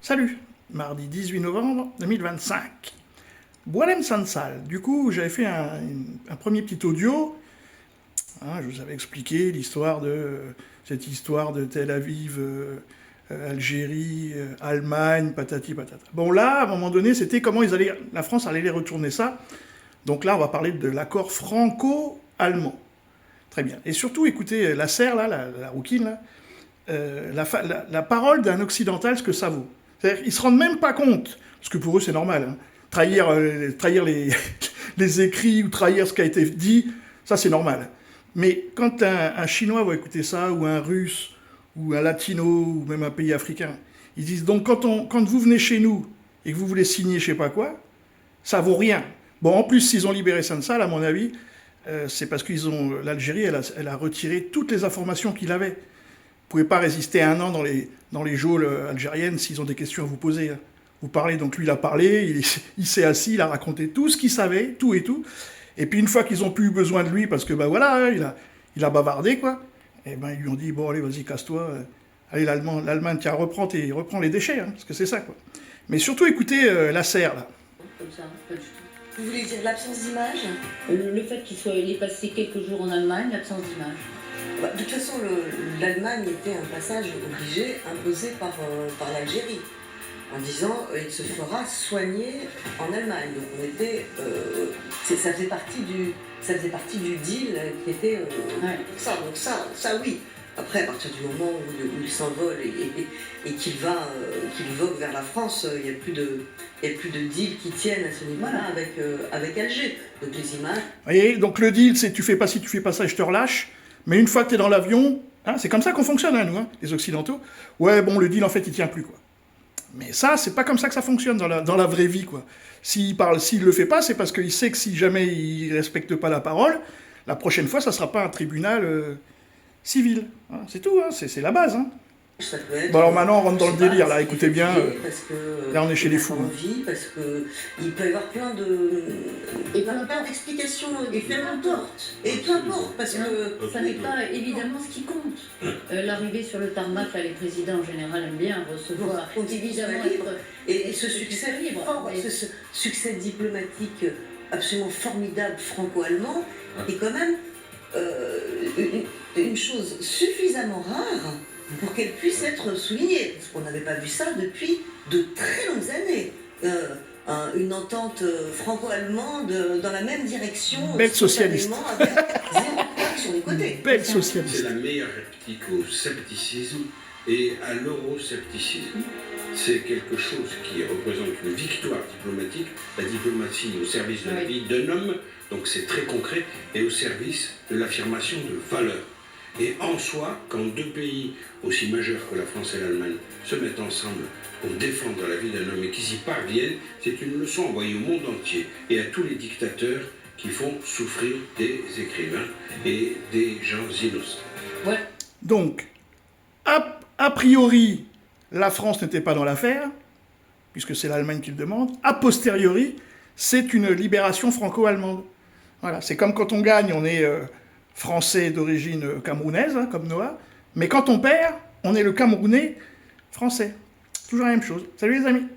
Salut, mardi 18 novembre 2025. Boualem Sansal. Du coup, j'avais fait un premier petit audio. Je vous avais expliqué cette histoire de Tel Aviv, Algérie, Allemagne, patati patata. Bon là, à un moment donné, c'était comment la France allait les retourner ça. Donc là, on va parler de l'accord franco-allemand. Très bien. Et surtout, écoutez, la serre, là, la rouquine, là, la parole d'un occidental, ce que ça vaut. C'est-à-dire qu'ils ne se rendent même pas compte, parce que pour eux c'est normal, hein. Trahir les écrits ou trahir ce qui a été dit, ça c'est normal. Mais quand un Chinois va écouter ça, ou un Russe, ou un Latino, ou même un pays africain, ils disent donc quand vous venez chez nous et que vous voulez signer je sais pas quoi, ça vaut rien. Bon, en plus s'ils ont libéré Sansal, à mon avis, c'est parce que l'Algérie, elle a retiré toutes les informations qu'il avait. Vous ne pouvez pas résister un an dans les geôles algériennes s'ils ont des questions à vous poser. Vous parlez, donc lui il a parlé, il s'est assis, il a raconté tout ce qu'il savait, tout et tout. Et puis une fois qu'ils n'ont plus eu besoin de lui, parce que voilà, il a bavardé, quoi, et ben ils lui ont dit, bon allez, vas-y, casse-toi, allez l'Allemagne, tiens, reprends les déchets, hein, parce que c'est ça, quoi. Mais surtout écoutez la serre, là. Comme ça, pas du tout. Vous voulez dire l'absence d'image? Le fait qu'il est passé quelques jours en Allemagne, l'absence d'image. De toute façon, l'Allemagne était un passage obligé, imposé par l'Algérie, en disant il se fera soigner en Allemagne. Donc on était, ça faisait partie du deal qui était ça. Donc ça oui. Après, à partir du moment où il s'envole et qu'il vogue vers la France, il n'y a plus de deal qui tienne à ce niveau-là avec Alger. Donc les images. Vous voyez, donc le deal, c'est tu fais pas ci, tu fais pas ça, je te relâche. Mais une fois que tu es dans l'avion, hein, c'est comme ça qu'on fonctionne, hein, nous, hein, les Occidentaux. Ouais, bon, le deal, en fait, il tient plus, quoi. Mais ça, c'est pas comme ça que ça fonctionne dans la vraie vie, quoi. S'il le fait pas, c'est parce qu'il sait que si jamais il respecte pas la parole, la prochaine fois, ça sera pas un tribunal civil. Hein, c'est tout, hein, c'est la base, hein. Bon alors maintenant on rentre dans le délire là, écoutez bien, là on est chez les fous. Parce qu'il peut y avoir plein d'explications et peu importe. Parce que ça n'est pas évidemment ce qui compte. L'arrivée sur le tarmac, là, les présidents en général aiment bien recevoir, évidemment et ce succès diplomatique absolument formidable franco-allemand est quand même une chose suffisamment rare pour qu'elle puisse être soulignée, parce qu'on n'avait pas vu ça depuis de très longues années. Une entente franco-allemande dans la même direction. Belle socialiste. Avec zéro sur les côtés. Belle socialiste. C'est la meilleure réplique au scepticisme et à l'euroscepticisme. C'est quelque chose qui représente une victoire diplomatique, la diplomatie au service de la vie d'un homme, donc c'est très concret, et au service de l'affirmation de valeurs. Et en soi, quand deux pays aussi majeurs que la France et l'Allemagne se mettent ensemble pour défendre la vie d'un homme et qu'ils y parviennent, c'est une leçon envoyée au monde entier et à tous les dictateurs qui font souffrir des écrivains et des gens innocents. Ouais. Donc, a priori, la France n'était pas dans l'affaire, puisque c'est l'Allemagne qui le demande. A posteriori, c'est une libération franco-allemande. Voilà, c'est comme quand on gagne, on est français d'origine camerounaise, hein, comme Noah, mais quand on perd, on est le Camerounais français. Toujours la même chose. Salut les amis.